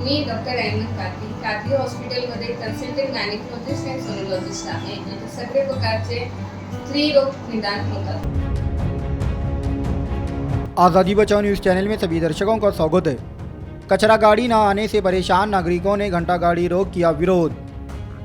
मी doctor Ahmad Qadri हॉस्पिटलमध्ये consultant gynaecologist आणि sonologist आहे. इथे सगळे प्रकारचे स्त्रीरोग निदान होतात. आज़ादी बचाओ न्यूज़ चैनल में सभी दर्शकों का स्वागत है। कचरा गाड़ी न आने से परेशान नागरिकों ने घंटा गाड़ी रोक किया विरोध।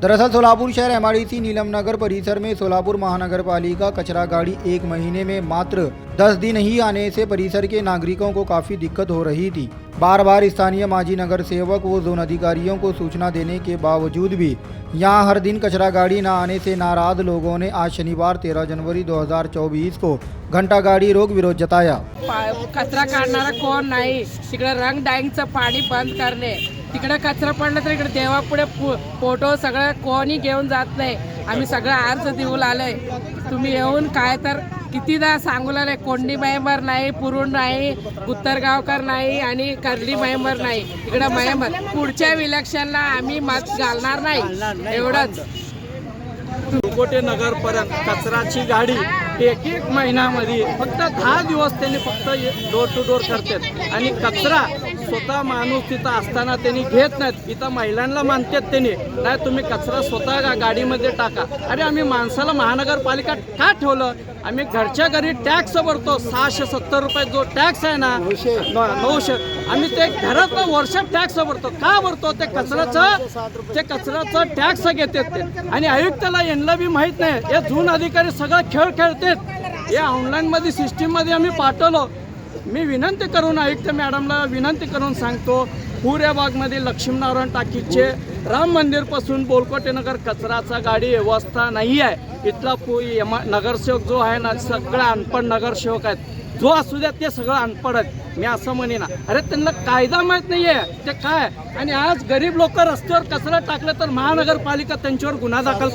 दरअसल सोलापुर शहर एमआईडीसी नीलम नगर परिसर में सोलापुर महानगर पालिका कचरा गाड़ी एक महीने में मात्र 10 दिन ही आने से परिसर के नागरिकों को काफ़ी दिक्कत हो रही थी। बार बार स्थानीय माजी नगर सेवक व जोन अधिकारियों को सूचना देने के बावजूद भी यहां हर दिन कचरा गाड़ी न आने से नाराज लोगों ने आज शनिवार 13 जनवरी 2024 को घंटा गाड़ी रोक विरोध जताया। कचरा काढणारा कोण नाही, तिकडे रंग डाईंगचं पाणी बंद करणे, तिकडे कचरा पडला तर इकडे देवापुढे फोटो सगळं कोणी घेऊन जात नाही. आम्ही सगळं अर्ज देऊन आलोय. तुम्ही येऊन काय तर कितीदा सांगू लागले. कोंडी मेंबर नाही, पुरुण नाही, उत्तरगावकर नाही आणि कर्ली मेंबर नाही. इकडे मेंबर पुढच्या इलेक्शनला आम्ही मत घालणार नाही. एवढंच. कोटे नगरपर्यंत कचराची गाडी एक महिन्यामध्ये फक्त 10 दिवस त्यांनी फक्त डोर टू डोर करतात आणि कचरा स्वतः माणूस तिथं असताना त्यांनी घेत नाहीत. इथं महिलांना मानतात त्यांनी, नाही तुम्ही कचरा स्वतः गाडीमध्ये टाका. अरे आम्ही माणसाला महानगरपालिका का ठेवलं? आम्ही घरच्या घरी टॅक्स भरतो. 670 रुपये जो टॅक्स आहे ना, 900 आम्ही ते घरात वर्षात टॅक्स भरतो. का भरतो? ते कचऱ्याचं टॅक्स घेतात ते. आणि आयुक्ताला यांना बी माहीत नाही. हे जून अधिकारी सगळं खेळ खेळतात. या ऑनलाईनमध्ये सिस्टीममध्ये आम्ही पाठवलो. मी विनंती करून आयुक्त मॅडमला विनंती करून सांगतो, पूर्वबागमध्ये लक्ष्मीनारायण टाकीचे राम मंदिरपासून बोलकोटे नगर कचराचा गाडी व्यवस्था नाही आहे. इथला नगरसेवक जो आहे ना, सगळं अनपढ नगरसेवक आहेत. जो असू द्या ते सगळं अनपढ आहेत. मी असं म्हणेन, अरे त्यांना कायदा माहीत नाही आहे ते काय. आणि आज गरीब लोक रस्त्यावर कचरा टाकलं तर महानगरपालिका त्यांच्यावर गुन्हा दाखल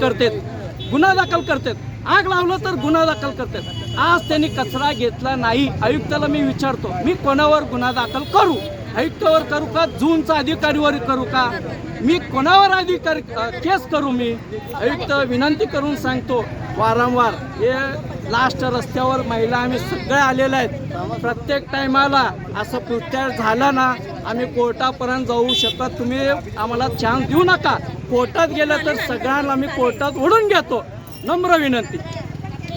करतात. आग लावलं तर गुन्हा दाखल करतात. आज त्यांनी कचरा घेतला नाही. आयुक्ताला मी विचारतो, मी कोणावर गुन्हा दाखल करू? आयुक्तावर करू का? जूनचा अधिकारीवर करू का? मी कोणावर अधिकारी केस करू? मी आयुक्त विनंती करून सांगतो वारंवार, हे लास्ट रस्त्यावर महिला आम्ही सगळे आलेले आहेत. प्रत्येक टायमाला असं प्रत्यार झाला ना, आम्ही कोर्टापर्यंत जाऊ शकत. तुम्ही आम्हाला चान्स देऊ नका. कोर्टात गेलं तर सगळ्यांना आम्ही कोर्टात ओढून घेतो. नम्र विनंती.